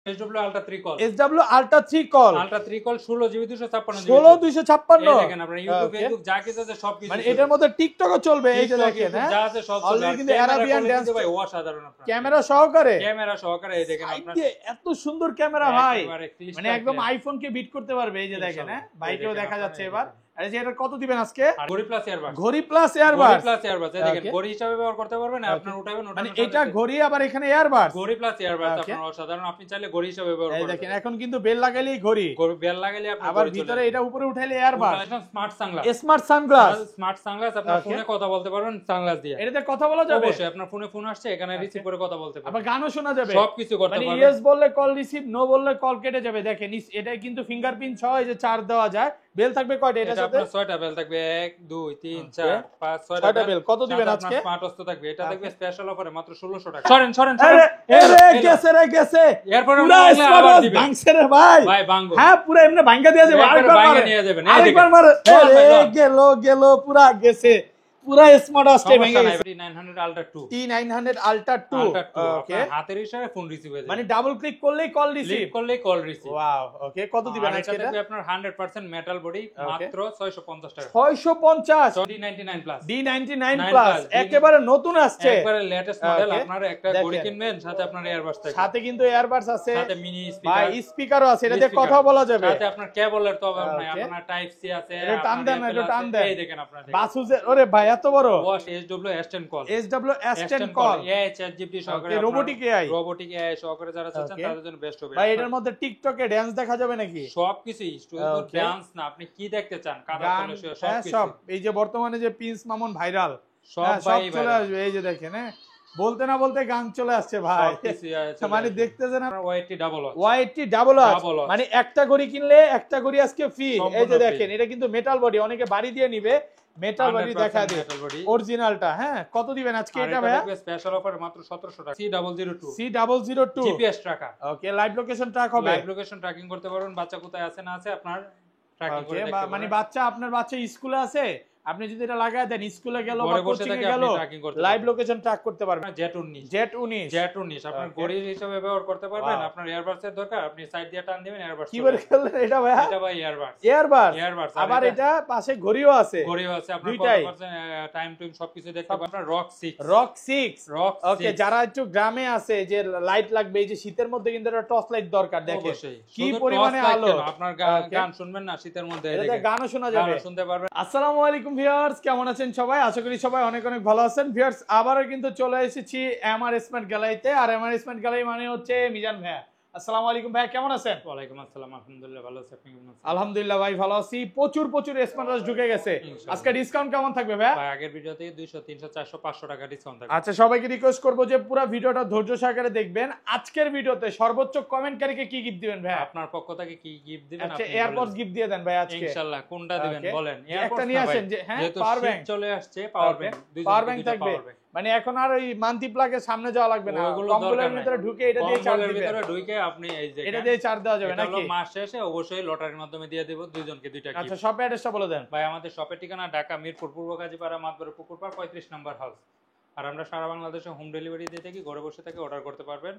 SW Ultra 3 call SW Ultra 3 call 16 GB 256 16 দেখেন আপনারা YouTube Facebook যা কিছু আছে সবকিছু মানে এটার মধ্যে টিকটকও চলবে এই যে দেখেন হ্যাঁ যা আছে সব চলবে অলরেডি কিন্তু আরাবিয়ান ডান্স ভাই অসাধারণ আপনারা ক্যামেরা সহকারে এই দেখেন আপনারা এত সুন্দর ক্যামেরা ভাই মানে একদম আইফোন কে বিট করতে পারবে এই যে দেখেন হ্যাঁ বাইকেও দেখা যাচ্ছে এবার আরে যে এটা কত দিবেন আজকে ঘড়ি প্লাস এয়ারবাস দেখেন ঘড়ি হিসাবে ব্যবহার করতে পারবেন আপনারা উঠাবেন মানে এটা ঘড়ি আবার এখানে এয়ারবাস ঘড়ি প্লাস এয়ারবাস আপনারা অসাধারণ আপনি চাইলে ঘড়ি হিসাবে ব্যবহার করতে দেখেন এখন কিন্তু বেল লাগাইলেই ঘড়ি বেল লাগাইলে আপনি আবার ভিতরে এটা উপরে উঠাইলে এয়ারবাস স্মার্ট সানগ্লাস আপনার ফোনে কথা বলতে পারবেন সানগ্লাস দিয়ে এটাতে কথা বলা যাবে অবশ্যই আপনার ফোন আসছে এখানে রিসিভ করে কথা বলতে পারবেন আবার গানও শোনা যাবে সবকিছু করতে পারবেন মানে ইয়েস বললে কল রিসিভ নো বললে কল কেটে যাবে দেখেন এটা কিন্তু ফিঙ্গারপ্রিন্ট সহ এই যে চার্জ দেওয়া যায় বেল থাকবে কয়টা এটার সাথে আপনার 6টা বেল থাকবে 1 2 3 4 5 6টা বেল কত দিবেন আজকে স্মার্ট ওয়াচ থাকবে এটা থাকবে স্পেশাল অফারে মাত্র 1600 টাকা সরেন আরে গেছে এরপর আমরা আবার দিবেন ভাঙছে রে ভাই ভাঙবো হ্যাঁ পুরো এমনি ভাঙা দেয়া যাবে আরেকবার ভাঙা নিয়ে যাবেন আরেকবার মার গেল পুরা গেছে পুরা স্মার্ট ওয়াচটা ভেঙে গেছে T900 Ultra 2 T900 Ultra 2 ওকে হাতের ইশারায় ফোন রিসিভ হয়ে যাবে মানে ডাবল ক্লিক করলেই কল রিসিভ ওয়াও ওকে কত দিবেন আজকে এটা আপনার 100% মেটাল বডি মাত্র 650 টাকা 650 D99 প্লাস একেবারে নতুন আসছে একবারে লেটেস্ট মডেল আপনারা একটা ঘড়ি কিনবেন সাথে আপনার এয়ারবাস থাকবে সাথে কিন্তু এয়ারবাস আছে সাথে মিনি স্পিকার ভাই স্পিকারও আছে এটাতে কথা বলা যাবে সাথে আপনার কেবলের তো নাই আপনার টাইপ সি আছে এটা টান দেন এই দেখেন আপনারা বাসুজে ওরে ভাই এত বড় SW S10 call AI ChatGPT সহকারে রোবোটিক AI সহকারে যারা চাচ্ছেন তাদের জন্য বেস্ট হবে ভাই এটার মধ্যে টিকটকে ডান্স দেখা যাবে নাকি সবকিছুই শুধু ডান্স না আপনি কি দেখতে চান কাদা তলে সবকিছু সব এই যে বর্তমানে যে প্রিন্স মামুন ভাইরাল সব চলে আসবে এই যে দেখেন হ্যাঁ বলতে না বলতে গান চলে আসছে ভাই মানে দেখতেছেন ওয়াইটি ডাবল মানে একটা ঘড়ি কিনলে একটা ঘড়ি আজকে ফ্রি এই যে দেখেন এটা কিন্তু মেটাল বডি অনেকে বাড়ি দিয়ে নিবে মেটাল বডি দেখা দেয় অরিজিনালটা হ্যাঁ কত দিবেন আজকে এটা ভাই স্পেশাল অফার মাত্র 1700 টাকা C002 জিপিএস ট্র্যাকার ওকে লাইভ লোকেশন ট্র্যাক হবে লাইভ লোকেশন ট্র্যাকিং করতে পারবেন বাচ্চা কোথায় আছে না আছে আপনার ট্র্যাকিং করে দেখতে পারবেন মানে আপনার বাচ্চা স্কুলে আছে আপনি যদি এটা লাগায় দেন স্কুলে গেল বা কোচিং এ গেল লাইভ লোকেশন ট্র্যাক করতে পারবেন Z19 আপনার ঘড়ির হিসাবে ব্যবহার করতে পারবেন আপনার এয়ারবাসের দরকার আপনি সাইড দিয়ে টান দিবেন এয়ারবাস কি বলে খেললেন এটা ভাই এটা ভাই এয়ারবাস আবার এটা পাশে ঘড়িও আছে আপনার কত টাইম সবকিছু দেখতে পাবেন আপনার রক 6 ওকে যারা একটু গ্রামে আছে যে লাইট লাগবে এই যে শীতের মধ্যে কিন্তু একটা টর্চ লাইট দরকার দেখেন কি পরিমাণে আলো আপনার গান শুনবেন না শীতের মধ্যে এটা গানও শোনা যাবে শুনতে পারবেন আসসালামু আলাইকুম ভিউয়ার্স কেমন আছেন সবাই আশা করি সবাই অনেক ভালো আছেন ভিউয়ার্স আবারও কিন্তু চলে এসেছি এমআর স্মার্ট গ্যালারিতে আর এমআর স্মার্ট গ্যালারি মানে হচ্ছে মিজান ভাই আসসালামু আলাইকুম ভাই কেমন আছেন ওয়া আলাইকুম আসসালাম আলহামদুলিল্লাহ ভালো আছি আপনি কেমন আছেন আলহামদুলিল্লাহ ভাই ভালো আছি প্রচুর স্মার্ট ওয়াচ ঢুকে গেছে আজকে ডিসকাউন্ট কেমন থাকবে ভাই আগের ভিডিওতে 200 300 400 500 টাকা ডিসকাউন্ট থাকবে আচ্ছা সবাইকে রিকোয়েস্ট করব যে পুরো ভিডিওটা ধৈর্য সহকারে দেখবেন আজকের ভিডিওতে সর্বোচ্চ কমেন্টকারীকে কি গিফট দিবেন ভাই আপনার পক্ষ থেকে কি গিফট দিবেন আপনি এয়ারপডস গিফট দিয়ে দেন ভাই আজকে ইনশাআল্লাহ কোনটা দিবেন বলেন একটা নিয়ে আসেন যে হ্যাঁ পাওয়ার ব্যাংক চলে আসছে পাওয়ার ব্যাংক থাকবে মানে এখন আর ওই মান্থলি প্লাগের সামনে যাওয়া লাগবে না কম্বলের ভিতরে ঢুকে এটা দিয়ে চার্জ দিবেন ভিতরে ঢুকে আপনি এই যে এটা দিয়ে চার্জ দেওয়া যাবে নাকি মাস শেষে অবশ্যই লটারির মাধ্যমে দিয়ে দেব দুইজনকে দুইটা গিফট আচ্ছা শপ অ্যাড্রেসটা বলে দেন ভাই আমাদের শপের ঠিকানা ঢাকা মিরপুর পূর্ব কাজীপাড়া মাতবর পুকুরপাড় 35 নম্বর হাউস আর আমরা সারা বাংলাদেশে হোম ডেলিভারি দিয়ে থাকি ঘরে বসে থেকে অর্ডার করতে পারবেন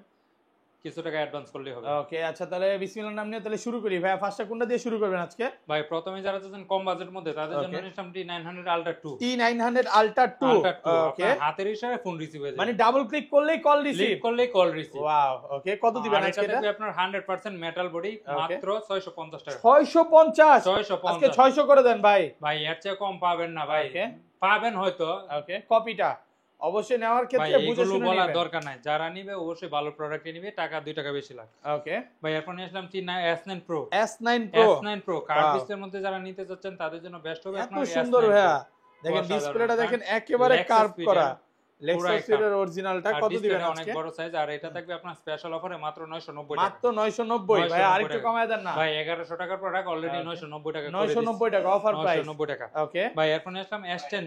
কিছু টাকা অ্যাডভান্স করলে হবে ওকে আচ্ছা তাহলে বিসমিল্লাহর নাম নিয়ে তাহলে শুরু করি ভাই ফার্স্টে কোনটা দিয়ে শুরু করবেন আজকে ভাই প্রথমে যারা চাচ্ছেন কম বাজেটের মধ্যে তাদের জন্য নিলাম T900 Ultra 2 T900 Ultra 2 ওকে হাতের ইশারায় ফোন রিসিভ হয়ে যাবে মানে ডাবল ক্লিক করলেই কল রিসিভ ওয়াও ওকে কত দিবেন আজকে এটা আপনার 100% মেটাল বডি মাত্র 650 টাকা 650 আজকে 600 করে দেন ভাই এর চেয়ে কম পাবেন না ভাই পাবেন হয়তো ওকে কপিটা অবশ্যই নেওয়ার ক্ষেত্রে বুঝে শুনে বলার দরকার নাই যারা নিবে অবশ্যই ভালো প্রোডাক্ট নিবে টাকা 2 টাকা বেশি লাগে ওকে ভাই এরপর নিয়ে আসলাম S9 Pro কার্ড ডিসপ্লের মধ্যে যারা নিতে যাচ্ছেন তাদের জন্য বেস্ট হবে আপনার সুন্দর ভাইয়া দেখেন ডিসপ্লেটা দেখেন একেবারে কার্ভ করা লেক্সাসের অরিজিনালটা কত দিবেন আজকে অনেক বড় সাইজ আর এটা থাকবে আপনার স্পেশাল অফারে মাত্র 990 টাকা মাত্র 990 ভাই আরেকটু কমায় দেন না ভাই 1100 টাকার প্রোডাক্ট অলরেডি 990 টাকা 990 টাকা অফার প্রাইস 990 টাকা ওকে ভাই এরপর আসলাম S10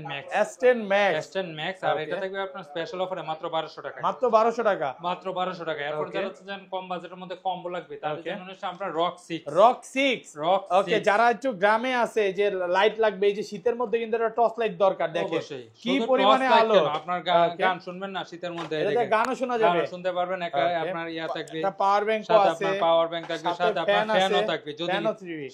Max আর এটা থাকবে আপনার স্পেশাল অফারে মাত্র 1200 টাকা মাত্র 1200 টাকা এরপর যারা চাচ্ছেন কম বাজেটের মধ্যে কম্বো লাগবে তাদের জন্য হচ্ছে আমরা রক 6 ওকে যারা একটু গ্রামে আছে যে লাইট লাগবে এই যে শীতের মধ্যে কিন্তু একটা টর্চ লাইট দরকার দেখেন কি পরিমাণে আলো আপনার গান শুনবেন না শীতের মধ্যে, এটাতে গানও শোনা যাবে, গান শুনতে পারবেন। আপনার ইয়া থাকবে, একটা পাওয়ার ব্যাংকও সাথে আছে, আপনার পাওয়ার ব্যাংক থাকবে, সাথে আপনার ফ্যানও থাকবে। যদি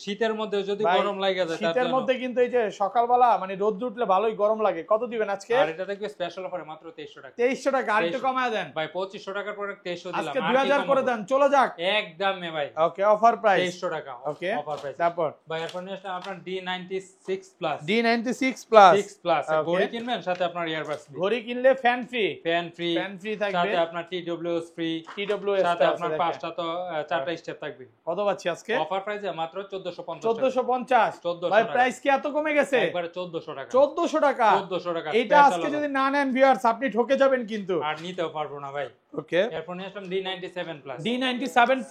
শীতের মধ্যে যদি গরম লাগে যায়, শীতের মধ্যে কিন্তু এই যে সকালবেলা মানে রোদ উঠলে ভালোই গরম লাগে। কত দিবেন আজকে? আর এটা থাকবে স্পেশাল অফারে মাত্র 2300 টাকা। 2300 টাকা, আর একটু কমায় দেন ভাই। 2500 টাকার প্রোডাক্ট 2300 দিলাম, আজকে 2000 করে দেন, চলে যাক একদমে ভাই। ওকে, অফার প্রাইস 2300 টাকা। ওকে, অফার প্রাইস। তারপর ভাই এরপর নিয়ে আসলে আপনার D96 plus, D96 plus 6 plus ঘড়ি কিনবেন, সাথে আপনার ইয়ারবাডস ফ্রি। ঘড়ি কিনলে ফ্যান ফ্রি, ফ্যান ফ্রি থাকবে, সাথে আপনার TWS ফ্রি, TWS সাথে আপনার 5টা তো 4টা স্টেপ থাকবে। কত পাচ্ছি আজকে? অফার প্রাইসে মাত্র 1450 1450। ভাই প্রাইস কি এত কমে গেছে? একবারে 1400 টাকা। 1400 টাকা, 1400 টাকা। এটা আজকে যদি না নেন ভিউয়ার্স আপনি ঠকে যাবেন কিন্তু, আর নিতেও পারবো না ভাই। ওকে, এরপর নিয়ে আসলাম D97 প্লাস, D97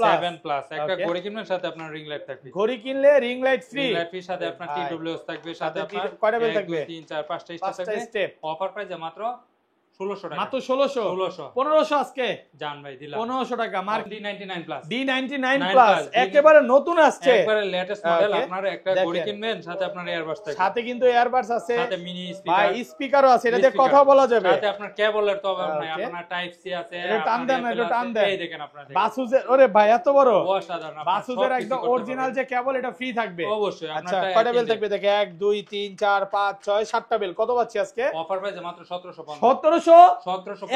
প্লাস একটা ঘড়ি কিনবেন, সাথে আপনার রিং লাইট থাকবে। ঘড়ি কিনলে রিং লাইট ফ্রি, সাথে আপনার TWS থাকবে, সাথে আপনার কয়টা বেল থাকবে? 2 3 4 5টা স্টেপ। অফার প্রাইসে মাত্র 1600 টাকা। মাত্র 1600 1500 আজকে জান ভাই দিলাম 1500 টাকা। Mark D99 plus, D99 plus একেবারে নতুন আসছে, একবারে লেটেস্ট মডেল। আপনার একটা ঘড়ি কিনবেন, সাথে আপনার এয়ারবাডস থাকবে, সাথে কিন্তু এয়ারবাডস আছে, সাথে মিনি ভাই স্পিকার, স্পিকারও আছে, এটা দিয়ে কথা বলা যাবে, সাথে আপনার কেবলের তো অভাব নাই, আপনার টাইপ সি আছে। এটা টান দেন, এটা টান দেন, এই দেখেন আপনারা বাসুজের, ওরে ভাই এত বড় অসাধারণ। বাসুজের একদম অরিজিনাল যে কেবল, এটা ফ্রি থাকবে অবশ্যই। আচ্ছা, কয়টা বেল থাকবে? দেখে 1 2 3 4 5 6 7টা বেল। কত পাচ্ছি আজকে? অফার প্রাইসে মাত্র 1750। 1700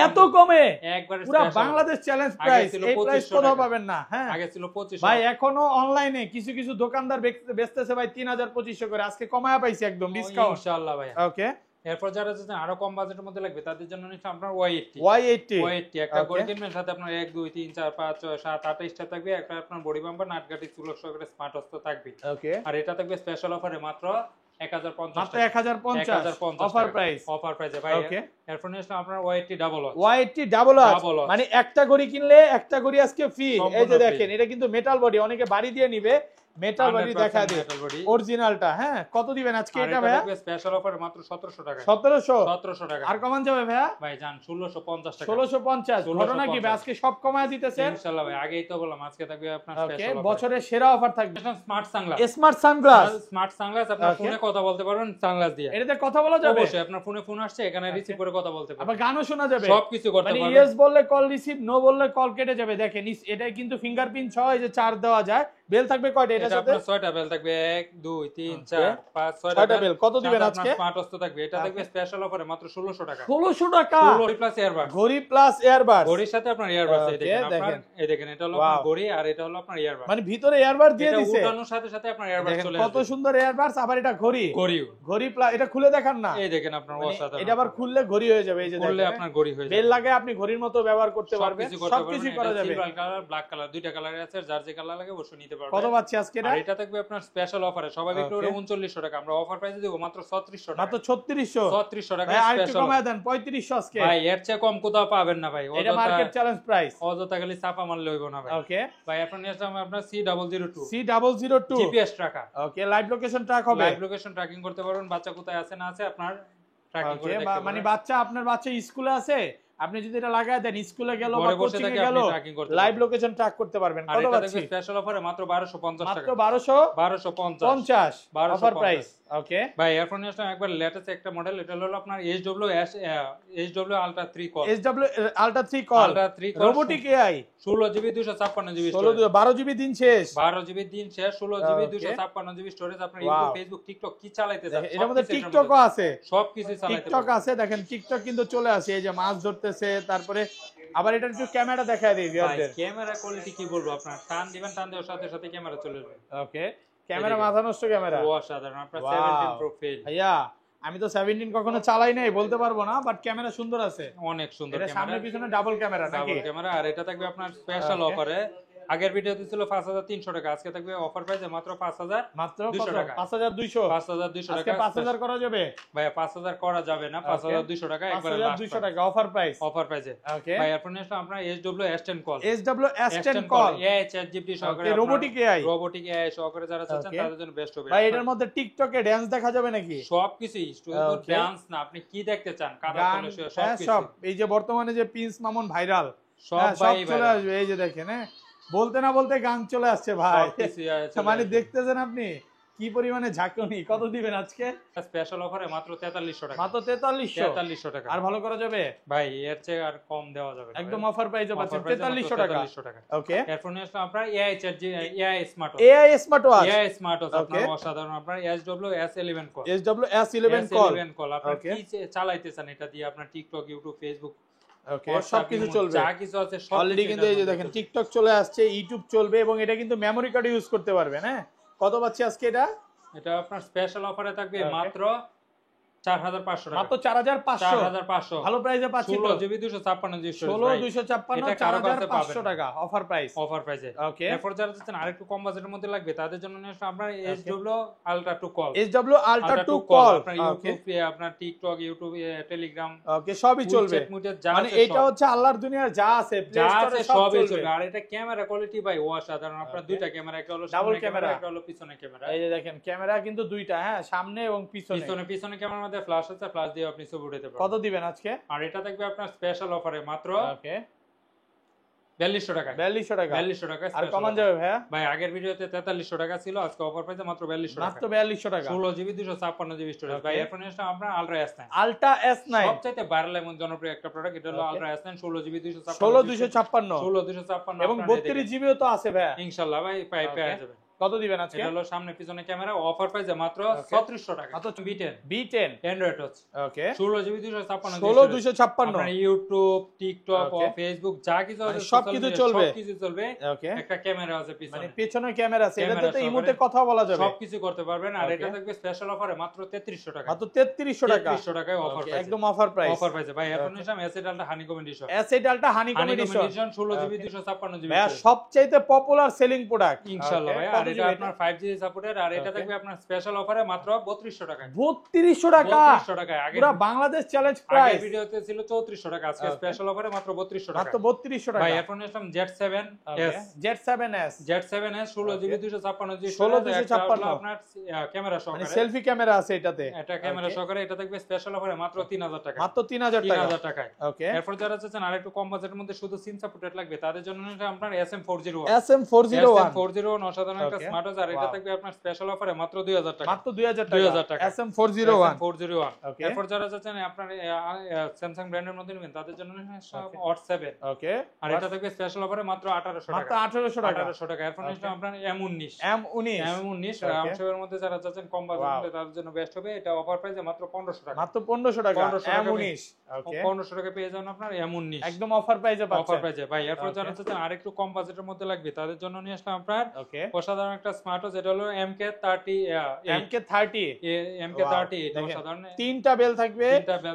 এত কমে? একবারে পুরো বাংলাদেশ চ্যালেঞ্জ প্রাইস, এই প্রাইস কোথাও পাবেন না। হ্যাঁ, আগে ছিল 2500 ভাই, এখনো অনলাইনে কিছু কিছু দোকানদার বেচতেছে ভাই 3000 2500 করে, আজকে কমায়া পাইছি একদম ডিসকাউন্ট ইনশাআল্লাহ ভাই। ওকে, এরপর যারা চাচ্ছেন আরো কম বাজেটের মধ্যে লাগবে, তাদের জন্য নিচ্ছে আপনার Y80 একটা ঘড়ি কিনবেন, সাথে আপনার 1 2 3 4 5 6 7 8 স্টেপ থাকবে, একটা আপনার বডি বাম্পার নাটগাটি চুলক সহকারে স্মার্ট ওয়াচ থাকবে। ওকে, আর এটা থাকবে স্পেশাল অফারে মাত্র 1050 মাত্র 1050 অফার প্রাইস। অফার প্রাইসে ভাই। ওকে, এরপর নিয়ে আসলাম আপনার Y80 ডাবল ওয়াচ, মানে একটা ঘড়ি কিনলে একটা ঘড়ি আজকে ফ্রি। এই যে দেখেন, এটা কিন্তু মেটাল বডি, অনেকে বাড়ি দিয়ে নিবে, মেটাল বডি দেখা দিয়ে অরিজিনালটা। হ্যাঁ, কত দিবেন আজকে এটা ভাইয়া? স্পেশাল অফারে মাত্র 1700 টাকা। 1700 টাকা। আর কমান যাবে ভাইয়া? ভাই জান 1650 টাকা। 1650। ঘটনা কি ভাই, আজকে সব কমায় দিতেছেন? ইনশাআল্লাহ ভাই, আগেই তো বললাম আজকে থাকবে আপনার স্পেশাল অফার। বছরের সেরা অফার থাকবে। স্মার্ট সানগ্লাস আপনার ফোনে কথা বলতে পারবেন সানগ্লাস দিয়ে। এটাতে কথা বলা যাবে? অবশ্যই, আপনার ফোনে আসছে, এখানে রিসিভ করে কথা বলতে পারবেন, আবার গানও শোনা যাবে, সবকিছু করতে পারবেন। মানে ইয়েস বললে কল রিসিভ, নো বললে কল কেটে যাবে। দেখেন এটা কিন্তু ফিঙ্গারপ্রিন্ট সহ এই যে চার্জ দেওয়া যায়। বেল থাকবে কয়টা এটার সাথে? আপনার 6টা বেল থাকবে, 1 2 3 4 5 6টা বেল। কত দিবেন আজকে? স্মার্ট ওয়াচ থাকবে, এটা থাকবে স্পেশাল অফারে মাত্র 1600 টাকা। 1600 টাকা, ঘড়ি প্লাস এয়ারবাডস, ঘড়ি প্লাস এয়ারবাডস, ঘড়ির সাথে আপনার এয়ারবাডস। এই দেখেন এটা হলো আপনার ঘড়ি, আর এটা হলো আপনার এয়ারবাডস, মানে ভিতরে এয়ারবাডস দিয়ে দিয়েছে, এটা উঠানোর সাথে সাথে আপনার এয়ারবাডস চলে আসবে। কত সুন্দর এয়ারবাডস, আবার এটা ঘড়ি প্লাস। এটা খুলে দেখান না, এই দেখেন আপনার অসাধারণ। এটা আবার খুললে ঘড়ি হয়ে যাবে, এই যে খুললে আপনার ঘড়ি হয়ে যাবে, বেল লাগে আপনি ঘড়ির মতো ব্যবহার করতে পারবেন, সবকিছু করা যাবে। সিলভার কালার, ব্ল্যাক কালার, দুইটা কালার আছে, যার যে কালার লাগে অবশ্যই নিতে পারবেন। কত পাচ্ছি আজকে এটা? আর এটা থাকবে আপনার স্পেশাল অফারে, সবাই বিক্রি করে 3900 টাকা, আমরা অফার প্রাইসে দেব মাত্র 3600 টাকা। মাত্র 3600 টাকা ভাই, আর একটু স্পেশাল। কমায় দেন 3500 আজকে। ভাই এর চেয়ে কম কোথাও পাবেন না ভাই, এটা মার্কেট চ্যালেঞ্জ প্রাইস, অযথা খালি চাপা মারলে হইব না ভাই। ওকে ভাই এখন নিয়ে আসলাম আপনার C002 জিপিএস ট্রাকার। ওকে, লাইভ লোকেশন ট্র্যাক হবে, লাইভ লোকেশন ট্র্যাকিং করতে পারবেন, বাচ্চা কোথায় আছে না আছে আপনার ট্র্যাকিং করে দেখতে পারবেন। মানে আপনার বাচ্চা স্কুলে আছে, আপনি যদি এটা লাগায় দেন, স্কুলে গেল বা ঘরে বসে কোচিং এ থেকে গেল, আপনি ট্র্যাকিং করতে লাইভ পারবেন, লোকেশন ট্র্যাক করতে পারবেন। আর কত এটা পাচ্ছি? দেখবে স্পেশাল অফারে মাত্র 1250 মাত্র টাকা। 1250 অফার প্রাইস। ওকে ভাই এরপর নিয়ে আসলাম একবার লেটেস্ট একটা মডেল, এটা হলো আপনার HW Ultra 3 call, HW Ultra 3 call, robotic AI, 16GB 256GB 12GB দিন শেষ, 12GB দিন শেষ, 16GB 256GB স্টোরেজ। আপনার ইউটিউব, ফেসবুক, টিকটক কি চালাইতে চান, এর মধ্যে টিকটকও আছে, সবকিছু চালাইতে টিকটক আছে। দেখেন টিকটক কিন্তু চলে আসে, এই যে মাছ ধরতেছে, তারপরে আবার এটা একটু ক্যামেরা দেখায় দেই ভিউয়ারদের। ক্যামেরা কোয়ালিটি কি বলবো, আপনার টান দিবেন, টান দেওয়ার সাথে সাথে ক্যামেরা চলে যাবে। ওকে, ক্যামেরা মাথা নষ্ট ক্যামেরা, অসাধারণ। আপনার 17 প্রো ফেল ভাইয়া, আমি তো 17 কখনো চালাই নাই, বলতে পারবো না, বাট ক্যামেরা সুন্দর আছে, অনেক সুন্দর এটা ক্যামেরা, সামনে পিছনে ডাবল ক্যামেরা নাকি? Double camera. আর এটা থাকবে আপনার স্পেশাল অফারে, আগের ভিডিওতে ছিল 5300 টাকা, আজকে থাকবে অফার প্রাইসে মাত্র 5200 টাকা। 5200 টাকা। 5000 করা যাবে ভাই 5000 করা যাবে না, 5200 টাকা একবারে লাস্ট 5200 টাকা অফার প্রাইস, অফার প্রাইসে। ওকে ভাই এরপর নিয়ে আসলাম আপনার HW S10 call, S10 call, AI chat GPT সহকারে, রোবোটিক এআই সহকারে যারা চাচ্ছেন তাদের জন্য বেস্ট হবে। ভাই এটার মধ্যে টিকটকে ডান্স দেখা যাবে নাকি? সবকিছুই, শুধু ডান্স না, আপনি কি দেখতে চান, কাদা তোলে সবকিছু, সব। এই যে বর্তমানে যে প্রিন্স মামুন ভাইরাল, সব চলে আসবে, এই যে দেখেন, বলতে না বলতে গান চলে আসছে ভাই, মানে দেখতেছেন আপনি, কি পরিমাণে ঝাঁকুনি, কত দিবেন আজকে? স্পেশাল অফারে মাত্র 4300 টাকা। মাত্র 4300 টাকা। আর ভালো করা যাবে ভাই, এর চেয়ে আর কম দেওয়া যাবে না। একদম অফার প্রাইসে পাচ্ছেন 4300 টাকা। ওকে, এরপর নিয়ে আসলাম আপনার AI chat AI smart watch আপনার অসাধারণ আপনার SW-S11 কল। কল আপনার কি চালাইতেছেন এটা দিয়ে আপনার টিকটক, ইউটিউব, ফেসবুক, ওকে সবকিছু চলবে, যা কিছু আছে সব অলরেডি কিন্তু এই যে দেখেন টিকটক চলে আসছে, ইউটিউব চলবে এবং এটা কিন্তু মেমরি কার্ড ইউজ করতে পারবেন। হ্যাঁ, কত পাচ্ছি আজকে এটা আপনার স্পেশাল অফারে থাকবে মাত্র 4500 টাকা। মাত্র 4500 ভালো প্রাইসে পাচ্ছি। 16GB 256 4500 টাকা অফার প্রাইসে। ওকে, এরপর যারা চাচ্ছেন আরেকটু কম বাজেটের মধ্যে লাগবে তাদের জন্য নিয়ে আসলে আমরা SW Ultra 2 কল। আপনার ইউটিউব, আপনার টিকটক, ইউটিউব, টেলিগ্রাম, ওকে সবই চলবে। মানে এটা হচ্ছে আল্লাহর দুনিয়ার যা আছে প্লে স্টোরে সবই চলবে। আর এটা ক্যামেরা কোয়ালিটি ভাই অসাধারণ। আপনার দুইটা ক্যামেরা, একটা হলো ডাবল সামনে ক্যামেরা, একটা হলো পিছনে ক্যামেরা। এই যে দেখেন ক্যামেরা কিন্তু দুইটা, হ্যাঁ সামনে এবং পিছনে ক্যামেরার মধ্যে ফ্ল্যাশ আছে, ফ্ল্যাশ দিয়ে আপনি ছবি উঠাতে পারবেন। কত দিবেন আজকে? আর এটা থাকবে আপনার স্পেশাল অফারে মাত্র ওকে 4200 টাকা। 4200 টাকা। আর কমান যাবে ভাইয়া? ভাই আগের ভিডিওতে 4300 টাকা ছিল, আজকে অফার প্রাইসে মাত্র 4200 টাকা। মাত্র 4200 টাকা। 16GB 256GB storage. ভাই এরপর নিয়ে আসলাম আপনার আলট্রা S9। সবচেয়ে ভাইরাল এবং জনপ্রিয় একটা প্রোডাক্ট, এটা হলো আলট্রা S9 16GB 256 এবং 32GB ও তো আছে ভাইয়া। ইনশাআল্লাহ ভাই পেয়ে যাবেন। কত দিবেন আজকে? এটা হলো সামনে পিছনে ক্যামেরা, অফার প্রাইসে মাত্র 3600 টাকা। মাত্র B10 অ্যান্ড্রয়েড টাচ। ওকে 16GB 256 আপনার ইউটিউব, টিকটক, ফেসবুক যা কিছু আছে সবকিছু চলবে। ওকে, একটা ক্যামেরা আছে পিছনে, মানে পিছনে ক্যামেরা আছে, এটাতে তো ইমোতে কথা বলা যাবে, সবকিছু করতে পারবেন। আর এটা থাকবে স্পেশাল অফারে মাত্র 3300 টাকা। মাত্র 3300 টাকা। 3300 টাকায় অফার প্রাইস, একদম অফার প্রাইসে ভাই। এখন নিলাম অ্যাসেট আলটা হানিকম এডিশন। 16GB 256GB ভাই সবচেয়ে পপুলার সেলিং প্রোডাক্ট ইনশাআল্লাহ ভাই। আর এটা আপনার 5G সাপোর্টেড। আর এটা থাকবে আপনার স্পেশাল অফারে মাত্র 3200 টাকা। 3200 টাকা আগে পুরো বাংলাদেশ চ্যালেঞ্জ প্রাইস। আগের ভিডিওতে ছিল 3400 টাকা, আজকে স্পেশাল অফারে মাত্র 3200 টাকা। মাত্র 3200 টাকা ভাই। এখন নিলাম Z7S। Z7S 16GB 256GB 16GB আপনার ক্যামেরা সহকারে, মানে সেলফি ক্যামেরা আছে এটাতে। এটা ক্যামেরা সহকারে। এটা থাকবে স্পেশাল অফারে মাত্র 3000 টাকা। মাত্র 3000 টাকায়। ওকে, এরপর যারা চাচ্ছেন আরেকটু কম বাজেটের মধ্যে শুধু সিম সাপোর্টেড লাগবে তাদের জন্য এটা আপনার SM401 অসাধারণ একটা স্মার্ট ওয়াচ। আর এটা থাকবে আপনার স্পেশাল অফারে মাত্র 2000 টাকা। মাত্র 2000 টাকা SM401। এরপর যারা চাচ্ছেন আপনার স্যামসাং ব্র্যান্ডের মধ্যে নেবেন তাদের জন্য Hot 7। ওকে, আর এটা থাকবে স্পেশাল অফারে মাত্র 1800 টাকা। মাত্র 1800 টাকা। এরপর আপনার M19 রামশের মধ্যে যারা চাচ্ছেন কম বাজেটে তাদের জন্য বেস্ট হবে। এটা অফার প্রাইসে মাত্র 1500 টাকা। মাত্র 1500 টাকা M19। ওকে, 1500 টাকা পেয়ে যাবেন আপনার M19 একদম অফার প্রাইসে পাচ্ছেন। অফার প্রাইসে ভাই। এরপর যারা চাচ্ছেন আরেকটু কম বাজেটের মধ্যে লাগবে তাদের জন্য নিয়ে আসলাম আপনার অসাধারণ একটা স্মার্ট ওয়াচ। এটা হলো MK30 অসাধারণ। তিনটা বেল থাকবে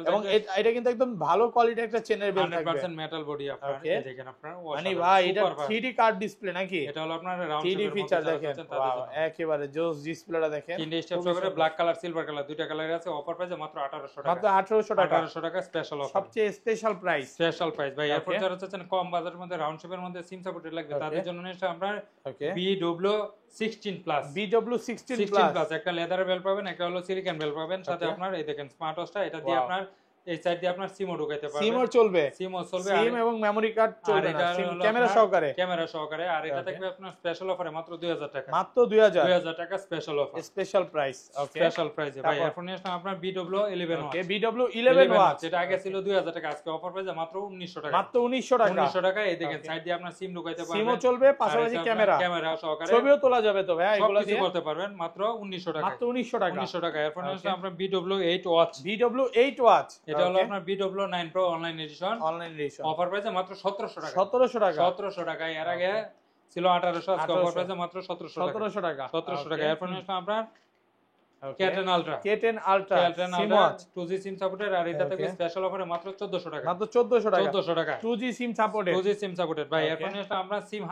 এবং এটা কিন্তু একদম ভালো কোয়ালিটির একটা চেনের বেল থাকবে, 100% মেটাল বডি। আপনারা দেখেন আপনারা মানে ভাই এটা 3D কার্ড ডিসপ্লে নাকি? এটা হলো আপনার রাউন্ড 3D ফিচার দেখেন, ওয়াও একেবারে জোস ডিসপ্লেটা দেখেন। তিনটে স্টেপ করে ব্ল্যাক কালার, সিলভার কালার দুইটা কালার আছে। অফার প্রাইসে মাত্র 1800 টাকা। মাত্র 1800 টাকা। 1800 টাকা স্পেশাল অফার, সবচেয়ে স্পেশাল প্রাইস ভাই। এরপর যারা চাচ্ছেন কম বাজারের মধ্যে রাউন্ড শেপের মধ্যে সিম সাপোর্টেড লাগবে তাদের জন্য নিয়ে আমরা BW16 প্লাস একটা লেদার বেল পাবেন, একটা হলো সিলিকন বেল পাবেন, সাথে আপনার এই দেখেন স্মার্ট ওয়াচটা। এটা দিয়ে আপনার এই সাইড দিয়ে আপনার সিমও ঢোকাতে পারবেন। সিমও চলবে সিম এবং মেমরি কার্ড চলবে না, সিম ক্যামেরা সহকারে। আর এটা থাকবে আপনার স্পেশাল অফারে মাত্র 2000 টাকা। মাত্র 2000 টাকা স্পেশাল অফার, স্পেশাল প্রাইস। ওকে, স্পেশাল প্রাইসে ভাই। এখন নিয়ে আসলাম আপনার BW11 ওয়াচ। BW11 ওয়াচ যেটা আগে ছিল 2000 টাকা, আজকে অফার প্রাইসে মাত্র 1900 টাকা। মাত্র 1900 টাকা। এই দেখেন সাইড দিয়ে আপনার সিম ঢোকাতে পারবেন, সিমও চলবে, পাশাপাশি ক্যামেরা সহকারে ছবিও তোলা যাবে তো ভাই, এগুলো দিয়ে করতে পারবেন মাত্র 1900 টাকা। মাত্র 1900 টাকা। এরপর নিয়ে আসলাম আপনার BW8 ওয়াচ। এটা হলো আপনার BW9 Pro online addition. Offer প্রাইসে মাত্র 1700 টাকা। 1700 টাকা। এর আগে ছিল 1800, আজকে অফার প্রাইসে মাত্র 1700 টাকা। 1700 টাকা। এরপর নিয়ে আসলাম আপনার K10 Ultra 2G SIM supported. আর এটা থেকে স্পেশাল অফারে মাত্র 1400 টাকা। মাত্র 1400 টাকা 2G সিম সাপোর্টেড ভাই। এরপর নিয়ে আসলাম আমরা সিম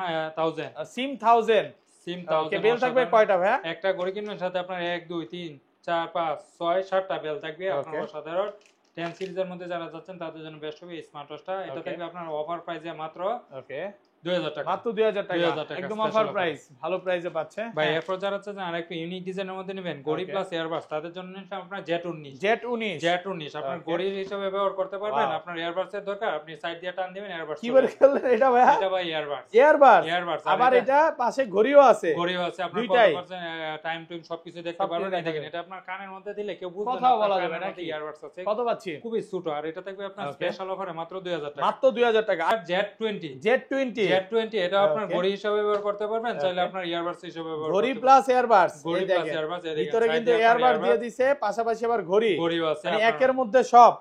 1000 বেল থাকবে কয়টা ভাই? একটা গড়ি কিনবেন, সাথে আপনার 1 2 3 4 5 6 7টা বেল থাকবে। আপনার সাধারণ 10 সিরিজের মধ্যে যারা যাচ্ছেন তাদের জন্য বেস্ট হবে এই স্মার্ট ওয়াচটা। এটা থাকবে আপনার অফার প্রাইসে মাত্র 2000 টাকা, মাত্র 2000 টাকা, একদম অফার প্রাইস, ভালো প্রাইসে পাচ্ছে ভাই। এরপর যারা চাচ্ছেন আরেকটু ইউনিক ডিজাইনের মধ্যে নেবেন, গড়ি প্লাস এয়ারবাস, তাদের জন্য আপনার জেট 19 আপনার গড়ি হিসেবে ব্যবহার করতে পারবেন। আপনার এয়ারবাসের দরকার, আপনি সাইড দিয়ে টান দিবেন, এয়ারবাস কি বলে খেললেন এটা ভাই? এটা ভাই এয়ারবাস, আবার এটা পাশে ঘড়িও আছে, আপনার কত টাইম টুইম সবকিছু দেখতে পারবেন। এই দেখেন, এটা আপনার কানের মধ্যে দিলে কেউ বুঝবে না কথা বলা যাবে না, এয়ারবাস আছে। কত পাচ্ছি? খুবই ছোট, আর এটা থাকবে আপনার স্পেশাল অফারে মাত্র 2000 টাকা, মাত্র 2000 টাকা। আর জেট 20 এটা আপনার ঘড়ি হিসেবে ব্যবহার করতে পারবেন, চাইলে আপনার এয়ারবাস হিসেবে ব্যবহার ঘড়ি প্লাস এয়ারবাস, ঘড়ি প্লাস এয়ারবাস, ভিতরে কিন্তু এয়ারবাস দিয়ে দিয়েছে, পাশাপাশি আবার ঘড়িও আছে, মানে একের মধ্যে সব।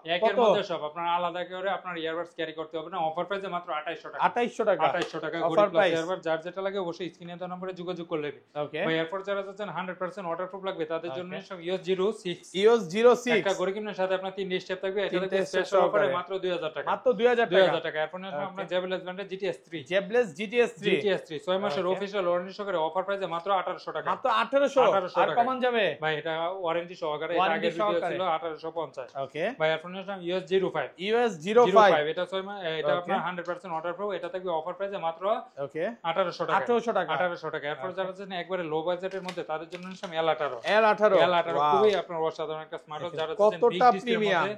আপনার আলাদা করে আপনার এয়ারবাস ক্যারি করতে হবে না। অফার প্রাইসে মাত্র 2800 টাকা, 2800 টাকা ঘড়ি প্লাস এয়ারবাস। যার যেটা লাগে অবশ্যই স্ক্রিনে দেওয়া নম্বরে যোগাযোগ করলে হবে। ভাই এরপর যারা চাচ্ছেন 100% ওয়াটারপ্রুফ লাগবে, তাদের জন্য সব EOS 06 একটা ঘড়ি কিনার সাথে আপনার 3 স্টেপ থাকবে। এটা থেকে স্পেশাল অফারে মাত্র 2000 টাকা, মাত্র 2000 টাকা। এরপর আপনার জেবলেস ব্র্যান্ডের GTS 3 6 মাসের অফিশিয়াল ওয়ারেন্টি সহকারে অফার প্রাইসে মাত্র 1800 টাকা, মাত্র 1800 আর কমান যাবে ভাই। এটা ওয়ারেন্টি সহকারে, এটা আগের ভিডিও ছিল 1850। ওকে ভাই, এরপর নাম EOS 05 এটা 6 মাস, এটা আপনার 100% ওয়াটারপ্রুফ। এটা থাকবে অফার প্রাইসে মাত্র 1800 টাকা। এরপর যারা আছেন একবারে লো বাজেটের মধ্যে, তাদের জন্য নিলাম L18 খুবই আপনার অসাধারণ একটা স্মার্ট ওয়াচ। যারা আছেন বিগ ডিসপ্লের মধ্যে,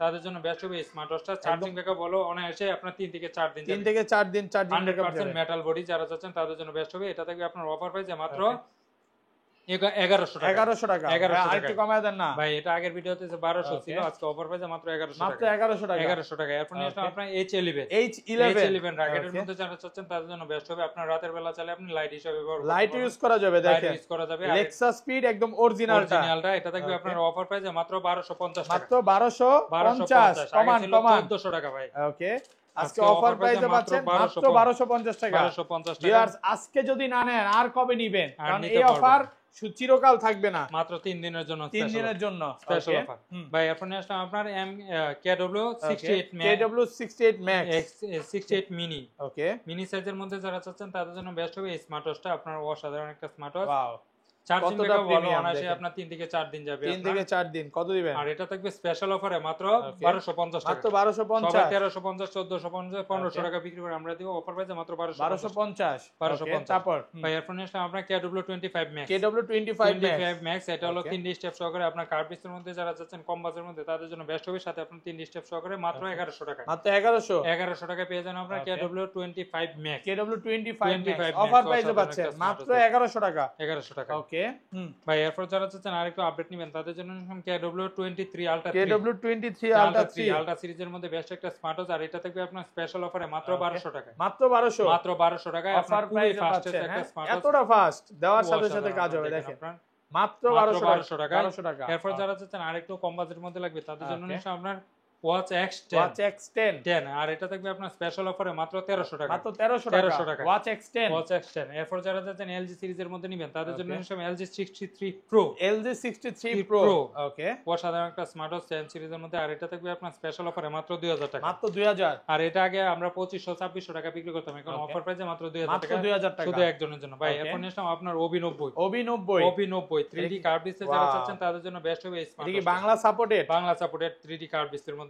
তাদের জন্য বেস্ট হবে এই স্মার্ট ওয়াচটা। চার্জিং ব্যাকআপ বলো অনায়াসে আপনার 3 থেকে 4 দিন চার্জিং ব্যাকআপ যাবে। মেটাল বডি যারা আছেন তাদের জন্য বেস্ট হবে। এটা থাকবে আপনার অফার প্রাইসে মাত্র 1100 টাকা। আরেকটু কমায় দেন না ভাই, এটা আগের ভিডিওতে 1200 ছিল, আজকে অফার প্রাইসে মাত্র 1100 টাকা। এরপর নিয়ে আসলাম আপনার H11 রাকেটের মধ্যে যারা চাচ্ছেন তাদের জন্য বেস্ট হবে। আপনার রাতের বেলা চাইলে আপনি লাইট হিসেবে লাইট ইউজ করা যাবে, দেখেন ইউজ করা যাবে। লেক্সাস স্পিড একদম অরিজিনালটা, এটা থাকবে আপনার অফার প্রাইসে মাত্র 1250 টাকা, মাত্র 1250 কমান 1400 টাকা ভাই। ওকে, আজকে অফার প্রাইসে পাচ্ছেন মাত্র 1250 টাকা। ভিউয়ার্স, আজকে যদি না নেন আর কবে নেবেন? কারণ এই অফার চিরকাল থাকবে না, মাত্র 3 দিনের জন্য, 3 দিনের জন্য স্পেশাল অফার ভাই। এখন আসলে আপনার KW68 Max 68 মিনি। ওকে, মিনি সাইজের মধ্যে যারা চাচ্ছেন তাদের জন্য বেস্ট হবে এই স্মার্ট ওয়াচটা। আপনার অসাধারণ একটা smart watch. Wow, charging backup বলো অনায়াসে আপনার 3 থেকে 4 দিন যাবে, 3 থেকে 4 দিন। কত দিবেন? আর এটা থাকবে স্পেশাল অফারে মাত্র 1250 টাকা, মাত্র 1250। সবাই 1350 1450 1500 টাকা বিক্রি করে, আমরা দিব অফার প্রাইসে মাত্র 1250। তারপর ভাই এরপর নেক্সট আপনার KW25 Max এটা হলো 3 স্টেপ সহকারে আপনার কার্ভ ডিসপ্লের মধ্যে যারা যাচ্ছেন কম বাজেটের মধ্যে, তাদের জন্য বেস্ট হবে। সাথে আপনার 3 স্টেপ সহকারে মাত্র 1100 টাকা, মাত্র 1100 টাকা পেয়ে যান আপনার KW25 Max অফার প্রাইসে পাচ্ছেন মাত্র 1100 টাকা। ওকে ভাই, এরপর যারা চাচ্ছেন আরেকটু আপডেট নেবেন, তাদের জন্য KW23 Ultra 3 সিরিজের মধ্যে বেস্ট একটা স্মার্ট ওয়াচ। আর এটা থাকবে আপনার স্পেশাল অফারে মাত্র 1200 টাকা, মাত্র 1200 টাকা। অফার প্রাইস ফাস্টেস্ট একটা স্মার্ট ওয়াচ, এতটা ফাস্ট দেওয়ার সাথে সাথে কাজ হবে। দেখেন মাত্র 1200 টাকা। এরপর যারা চাচ্ছেন আরেকটু কম বাজেটের মধ্যে লাগবে, তাদের জন্য নিশ্চয় আপনার Watch X10 আর এটা থাকবে আপনার স্পেশাল অফারে মাত্র 1300 টাকা, মাত্র 1300 টাকা। Watch X10 এরপর যারা যাচ্ছেন LG সিরিজের মধ্যে নেবেন, তাদের জন্য নিশ্চয় LG 63 Pro। ওকে, অসাধারণ একটা স্মার্ট ওয়াচ 10 সিরিজের মধ্যে। আর এটা থাকবে আপনার স্পেশাল অফারে মাত্র 2000 টাকা, মাত্র 2000। আর এটা আগে আমরা 2500 2600 টাকা বিক্রি করতাম, এখন অফার প্রাইসে মাত্র 2000 টাকা, শুধু একজনের জন্য ভাই। এখন নিশ্চয় আপনার OB90 3D কার্ভ ডিসপ্লে যারা চাচ্ছেন তাদের জন্য বেস্ট হবে এই স্মার্ট ওয়াচ। এটা কি বাংলা সাপোর্টেড 3D কার্ভ ডিসপ্লের মধ্যে।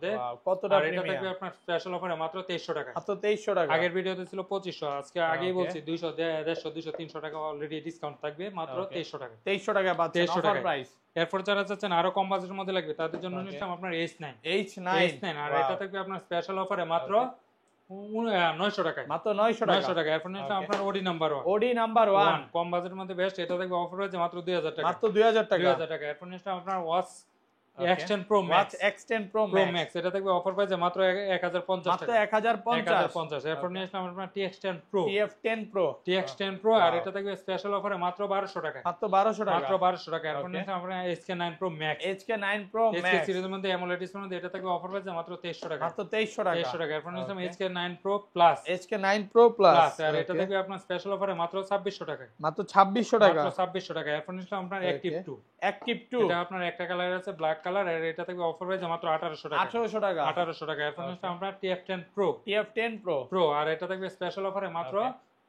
কতটা প্রিমিয়াম? এটা থাকবে আপনার স্পেশাল অফারে মাত্র 2300 টাকা, মাত্র 2300 টাকা। আগের ভিডিওতে ছিল 2500, আজকে আগেই বলছি 200 150 200 300 টাকা অলরেডি ডিসকাউন্ট থাকবে, মাত্র 2300 টাকা। 2300 টাকা পাচ্ছেন অফার প্রাইস। এরপর যারা চাচ্ছেন আরো কম বাজেটের মধ্যে লাগবে, তাদের জন্য নিশ্চয় আপনার H9 আর এটা থাকবে আপনার স্পেশাল অফারে মাত্র 900 টাকা, মাত্র 900 টাকা। এরপর নিশ্চয় আপনার OD নাম্বার 1 কম বাজেটের মধ্যে বেস্ট। এটা থাকবে অফার প্রাইসে মাত্র 2000 টাকা, মাত্র 2000 টাকা। এরপর নিশ্চয় আপনার Watch X10 Pro Max এটা থাকবে অফার প্রাইসে মাত্র 1050 টাকা, মাত্র 1050। এরপর নিয়ে আসলাম আপনার TX10 Pro আর এটা থাকবে স্পেশাল অফারে মাত্র 1200 টাকা, মাত্র 1200 টাকা। এরপর নিয়ে আসলাম আপনার HK9 Pro Max সিরিজের মধ্যে AMOLED ডিসপ্লের মধ্যে, এটা থাকবে অফার প্রাইসে মাত্র 2300 টাকা, মাত্র 2300 টাকা। এরপর নিয়ে আসলাম HK9 Pro Plus আর এটা থাকবে আপনার স্পেশাল অফারে মাত্র 2600 টাকা, মাত্র 2600 টাকা। এরপর নিয়ে আসলাম আপনার Active 2 এটা আপনার একটা কালার আছে ব্ল্যাক কালার, আর এটা থাকবে অফার প্রাইসে মাত্র 1800 টাকা। এরপর নিশ্চয় আমরা TF10 Pro আর এটা থাকবে স্পেশাল অফারে মাত্র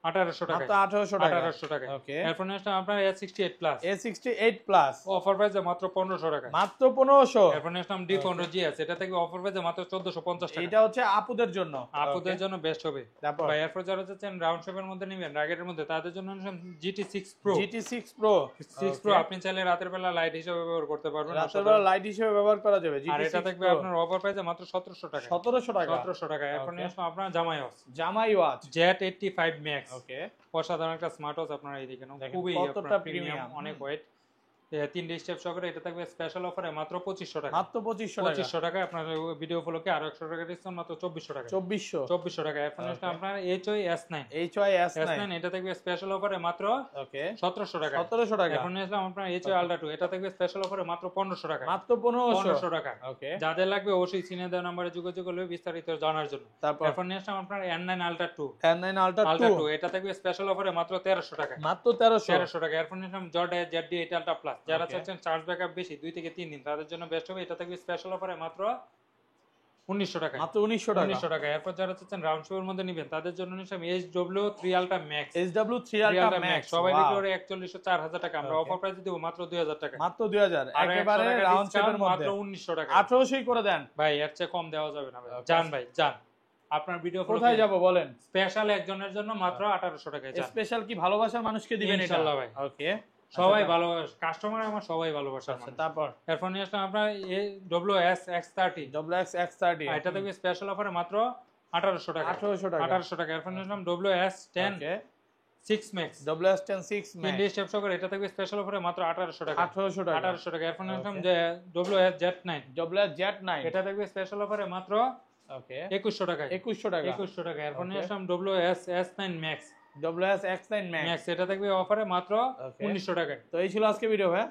1800 টাকা, মাত্র 1800 টাকা। ওকে, এরপর নেক্সট আপনার A68 plus, A68 plus offer প্রাইসে মাত্র 1500 টাকা, মাত্র 1500। এরপর নেক্সট D15 GS, এটা থেকে অফার প্রাইসে মাত্র 1450 টাকা। এটা হচ্ছে আপুদের জন্য, জন্য বেস্ট হবে ভাই। এরপর যারা চাচ্ছেন রাউন্ড শেপের মধ্যে নেবেন, রাগেটের মধ্যে, তাদের জন্য GT6 Pro, GT6 Pro, 6 Pro আপনি চাইলে রাতের বেলা লাইট হিসেবে ব্যবহার করতে পারবেন, রাতের বেলা লাইট হিসেবে ব্যবহার করা যাবে। আর এটা থাকবে আপনার অফার প্রাইসে মাত্র 1700 টাকা, 1700 টাকা। এরপর নেক্সট আপনার জামাই ওয়াচ Z85 Max, ওকে, অসাধারণ একটা স্মার্ট ওয়াচ। আপনারা এইদিকে খুবই প্রিমিয়াম, অনেক ওয়েট, 3 স্টেপ সহকারে। এটা থাকবে স্পেশাল অফারে মাত্র 2500 টাকা, মাত্র 2500 টাকা। আপনার ভিডিও উপলক্ষে আরো 100 টাকা ডিসকাউন্ট, মাত্র 2400 টাকা, 2400 টাকা। এরপর নেক্সট আপনার HY S9, এটা থাকবে স্পেশাল অফারে মাত্র 1700 টাকা, 1700 টাকা। এখন নিলাম আপনার HY Ultra 2, এটা থাকবে স্পেশাল অফারে মাত্র 1500 টাকা, মাত্র 1500 টাকা। ওকে, যাদের লাগবে অবশ্যই সিনে দেওয়া নম্বরে যোগাযোগ করলে বিস্তারিত জানার জন্য। এরপর নিলাম আপনার N9 Ultra 2, এটা থাকবে স্পেশাল অফারে মাত্র 1300 টাকা, মাত্র 1300 টাকা। এরপর নিলাম জর্ডান ZD8 Ultra Plus, যারা চাচ্ছেন চার্জ ব্যাকআপ বেশি 2 থেকে 3 দিন, তাদের জন্য বেস্ট হবে। এটা থাকবে স্পেশাল অফারে মাত্র 1900 টাকা, মাত্র 1900 টাকা। এরপর যারা চাচ্ছেন রাউন্ড শেপের মধ্যে নেবেন, তাদের জন্য নিলাম SW3 Ultra Max, সবাই বিক্রি করে 414000 টাকা, আমরা অফার প্রাইসে দেব মাত্র 2000 টাকা, মাত্র 2000, একেবারে রাউন্ড শেপের মধ্যে মাত্র 1900 টাকা। 1800 করে দেন ভাই, এর চেয়ে কম দেওয়া যাবে না ভাই। জান ভাই জান, আপনার ভিডিও কোথায় যাব বলেন? স্পেশাল একজনের জন্য মাত্র 1800 টাকা। স্পেশাল কি ভালোবাসার মানুষকে দিবেন এটা? ইনশাআল্লাহ ভাই। ওকে, সবাই ভালোবাসে, কাস্টমার আমার সবাই ভালোবাসার মানুষ। তারপর এরপর নিয়ে আসলাম আপনার WX-X30, এটা থেকে স্পেশাল অফারে মাত্র 1800 টাকা, 1800 টাকা। এরপর নিয়ে আসলাম WS10 6 Max, WS10 6 Max, India step সহকারে, এটা থেকে স্পেশাল অফারে মাত্র 1800 টাকা, 1800 টাকা। এরপর নিয়ে আসলাম WS-Z9, এটা থেকে স্পেশাল অফারে মাত্র 2100 টাকা, 2100 টাকা। এরপর নিয়ে আসলাম WS-S9 Max, WS-X9 Max, এটা থাকবে অফারে মাত্র 1900 টাকা। তো এই ছিল আজকে ভিডিও ভাই।